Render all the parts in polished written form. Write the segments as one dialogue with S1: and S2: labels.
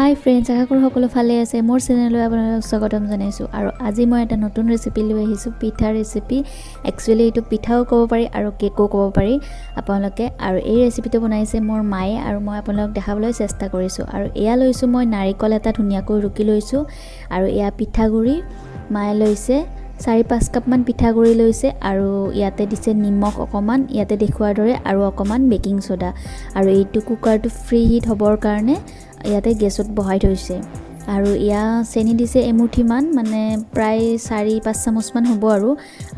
S1: হাই friends, আশা কৰোঁ সকলো ভালে আছে। মোৰ চেনেললৈ আপোনালোকক স্বাগতম জনাইছোঁ। আৰু আজি মই এটা নতুন ৰেচিপি লৈ আহিছোঁ, পিঠা ৰেচিপি। একচুৱেলি এইটো পিঠাও ক'ব পাৰি আৰু কেকো ক'ব পাৰি আপোনালোকে। আৰু এই ৰেচিপিটো বনাইছে মোৰ মায়ে আৰু মই আপোনালোকক দেখাবলৈ চেষ্টা কৰিছোঁ। আৰু এয়া লৈছোঁ মই নাৰিকল এটা ধুনীয়াকৈ ৰুকি লৈছোঁ। আৰু এয়া পিঠাগুড়ি মায়ে লৈছে 4-5 কাপমান পিঠাগুড়ি লৈছে। আৰু ইয়াতে দিছে নিমখ অকণমান, ইয়াতে দেখুৱাৰ দৰে, আৰু অকণমান বেকিং ছ'ডা। আৰু এইটো কুকাৰটো ফ্ৰী হিট হ'বৰ কাৰণে ইয়াতে গেছত বহাই থৈছে। আৰু এয়া চেনি দিছে এমুঠিমান, মানে প্ৰায় 4-5 চামুচমান হ'ব।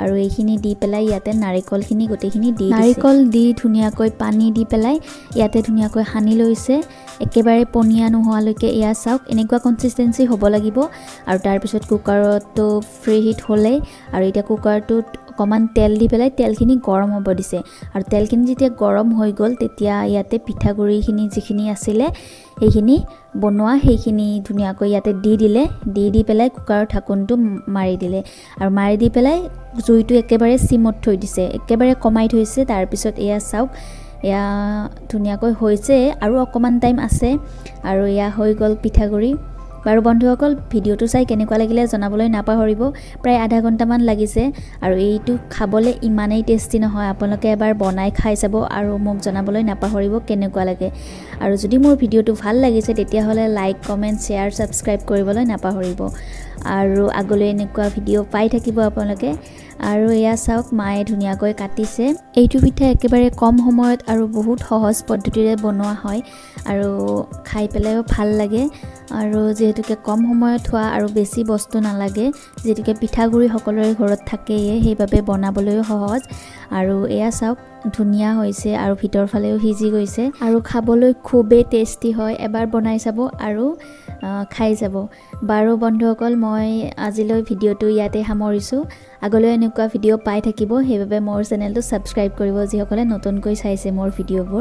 S1: আৰু এইখিনি দি পেলাই ইয়াতে নাৰিকলখিনি গোটেইখিনি দি নাৰিকল দি ধুনীয়াকৈ পানী দি পেলাই ইয়াতে ধুনীয়াকৈ সানি লৈছে, একেবাৰে পনীয়া নোহোৱালৈকে। এয়া চাওক, এনেকুৱা কনচিষ্টেঞ্চি হ'ব লাগিব। আৰু তাৰপিছত কুকাৰটো ফ্ৰী হিট হ'লেই, আৰু এতিয়া কুকাৰটোত অকণমান তেল দি পেলাই তেলখিনি গৰম হ'ব দিছে। আৰু তেলখিনি যেতিয়া গৰম হৈ গ'ল, তেতিয়া ইয়াতে পিঠাগুড়িখিনি যিখিনি আছিলে সেইখিনি বনোৱা, সেইখিনি ধুনীয়াকৈ ইয়াতে দি পেলাই কুকাৰৰ ঢাকোনটো মাৰি দিলে। আৰু মাৰি দি পেলাই জুইটো একেবাৰে চিমত থৈ দিছে, একেবাৰে কমাই থৈছে। তাৰপিছত এয়া চাওক, এয়া ধুনীয়াকৈ হৈছে, আৰু অকণমান টাইম আছে। আৰু এয়া হৈ গ'ল পিঠাগুড়ি। বাৰু বন্ধুসকল, ভিডিঅ'টো চাই কেনেকুৱা লাগিলে জনাবলৈ নাপাহৰিব। প্ৰায় আধা ঘণ্টামান লাগিছে। আৰু এইটো খাবলৈ ইমানেই টেষ্টি নহয়, আপোনালোকে এবাৰ বনাই খাই চাব আৰু মোক জনাবলৈ নাপাহৰিব কেনেকুৱা লাগে। আৰু যদি মোৰ ভিডিঅ'টো ভাল লাগিছে তেতিয়াহ'লে লাইক, কমেণ্ট, শ্বেয়াৰ, ছাবস্ক্ৰাইব কৰিবলৈ নাপাহৰিব। আৰু আগলৈ এনেকুৱা ভিডিঅ' পাই থাকিব আপোনালোকে। আৰু এয়া চাওক, মায়ে ধুনীয়াকৈ কাটিছে। এইটো পিঠা একেবাৰে কম সময়ত আৰু বহুত সহজ পদ্ধতিৰে বনোৱা হয়, আৰু খাই পেলাইও ভাল লাগে। আৰু যিহেতুকে কম সময়ত হোৱা আৰু বেছি বস্তু নালাগে, যিহেতুকে পিঠাগুড়ি সকলোৰে ঘৰত থাকেই, সেইবাবে বনাবলৈও সহজ। আৰু এয়া চাওক, ধুনীয়া হৈছে আৰু ভিতৰ ফালেও সিজি গৈছে, আৰু খাবলৈ খুবেই টেষ্টি হয়। এবাৰ বনাই চাব আৰু খাই যাব। বাৰু বন্ধুসকল, মই আজিলৈ ভিডিঅ'টো ইয়াতে সামৰিছোঁ। আগলৈ এনেকুৱা ভিডিঅ' পাই থাকিব, সেইবাবে মোৰ চেনেলটো ছাবস্ক্ৰাইব কৰিব যিসকলে নতুনকৈ চাইছে মোৰ ভিডিঅ'বোৰ।